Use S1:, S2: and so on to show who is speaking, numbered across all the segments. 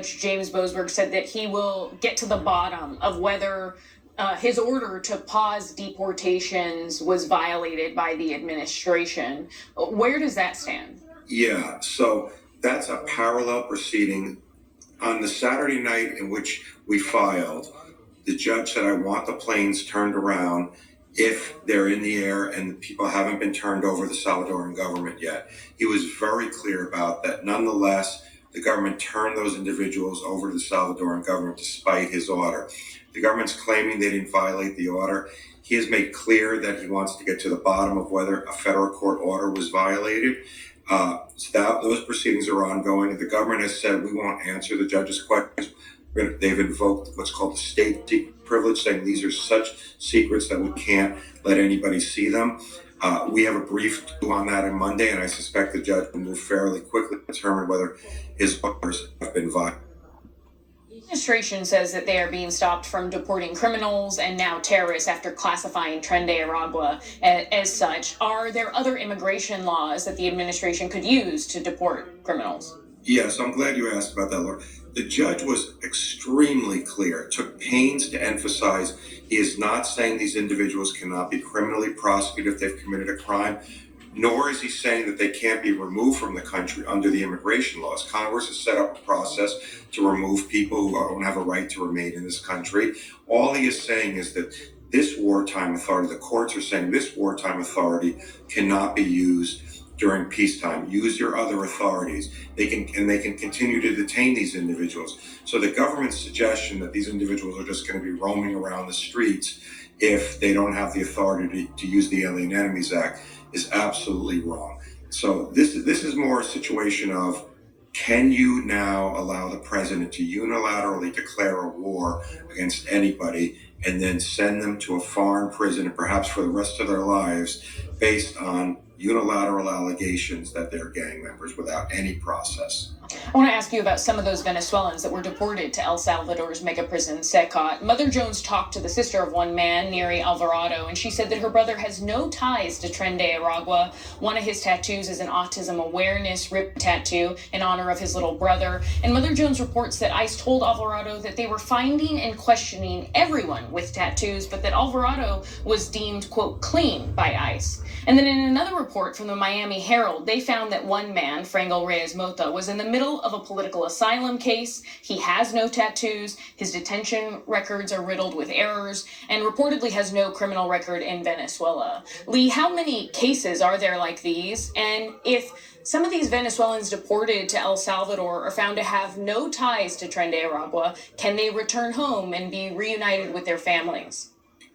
S1: James Boasberg said that he will get to the bottom of whether his order to pause deportations was violated by the administration. Where does that stand?
S2: Yeah, so that's a parallel proceeding. On the Saturday night in which we filed, the judge said, I want the planes turned around if they're in the air and people haven't been turned over to the Salvadoran government yet. He was very clear about that. Nonetheless, the government turned those individuals over to the Salvadoran government despite his order. The government's claiming they didn't violate the order. He has made clear that he wants to get to the bottom of whether a federal court order was violated. Those proceedings are ongoing. The government has said we won't answer the judge's questions. They've invoked what's called the state secret privilege, saying these are such secrets that we can't let anybody see them. We have a brief due on that on Monday, and I suspect the judge will move fairly quickly to determine whether his orders have been violated.
S1: The administration says that they are being stopped from deporting criminals and now terrorists after classifying Tren de Aragua as such. Are there other immigration laws that the administration could use to deport criminals?
S2: Yes, I'm glad you asked about that, Laura. The judge was extremely clear, took pains to emphasize he is not saying these individuals cannot be criminally prosecuted if they've committed a crime, nor is he saying that they can't be removed from the country under the immigration laws. Congress has set up a process to remove people who don't have a right to remain in this country. All he is saying is that this wartime authority, the courts are saying this wartime authority cannot be used during peacetime. Use your other authorities. They can continue to detain these individuals. So the government's suggestion that these individuals are just going to be roaming around the streets if they don't have the authority to use the Alien Enemies Act is absolutely wrong. So this is more a situation of, can you now allow the president to unilaterally declare a war against anybody and then send them to a foreign prison, and perhaps for the rest of their lives, based on unilateral allegations that they're gang members without any process?
S1: I want to ask you about some of those Venezuelans that were deported to El Salvador's mega prison, Secot. Mother Jones talked to the sister of one man, Neri Alvarado, and she said that her brother has no ties to Tren de Aragua. One of his tattoos is an autism awareness rib tattoo in honor of his little brother. And Mother Jones reports that ICE told Alvarado that they were finding and questioning everyone with tattoos, but that Alvarado was deemed, quote, clean by ICE. And then in another report from the Miami Herald, they found that one man, Frangel Reyes Mota, was in the middle of a political asylum case. He has no tattoos. His detention records are riddled with errors and reportedly has no criminal record in Venezuela. Lee, how many cases are there like these? And if some of these Venezuelans deported to El Salvador are found to have no ties to Tren de Aragua, can they return home and be reunited with their families?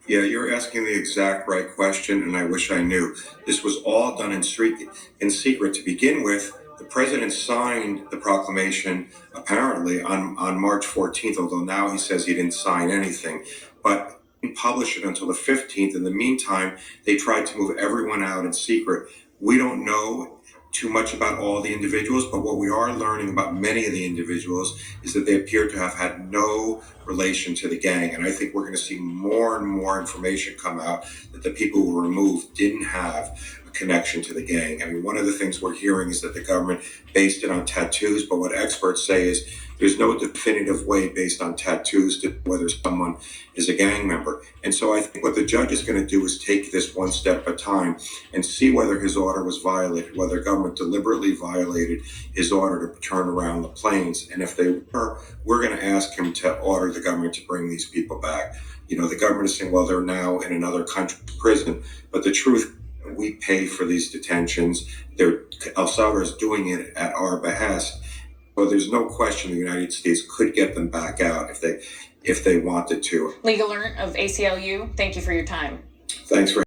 S2: Yeah, you're asking the exact right question, and I wish I knew. This was all done in secret to begin with. The president signed the proclamation, apparently, on March 14th, although now he says he didn't sign anything. But he didn't publish it until the 15th. In the meantime, they tried to move everyone out in secret. We don't know too much about all the individuals, but what we are learning about many of the individuals is that they appear to have had no relation to the gang. And I think we're going to see more and more information come out that the people who were removed didn't have a connection to the gang. I mean, one of the things we're hearing is that the government based it on tattoos, but what experts say is there's no definitive way based on tattoos to whether someone is a gang member. And so I think what the judge is going to do is take this one step at a time and see whether his order was violated, whether government deliberately violated his order to turn around the planes. And if they were, we're going to ask him to order the government to bring these people back. You know, the government is saying, well, they're now in another country's prison. But the truth, we pay for these detentions. El Salvador is doing it at our behest. Well, there's no question the United States could get them back out if they wanted to.
S1: Lee Gallant of ACLU, thank you for your time.
S2: Thanks for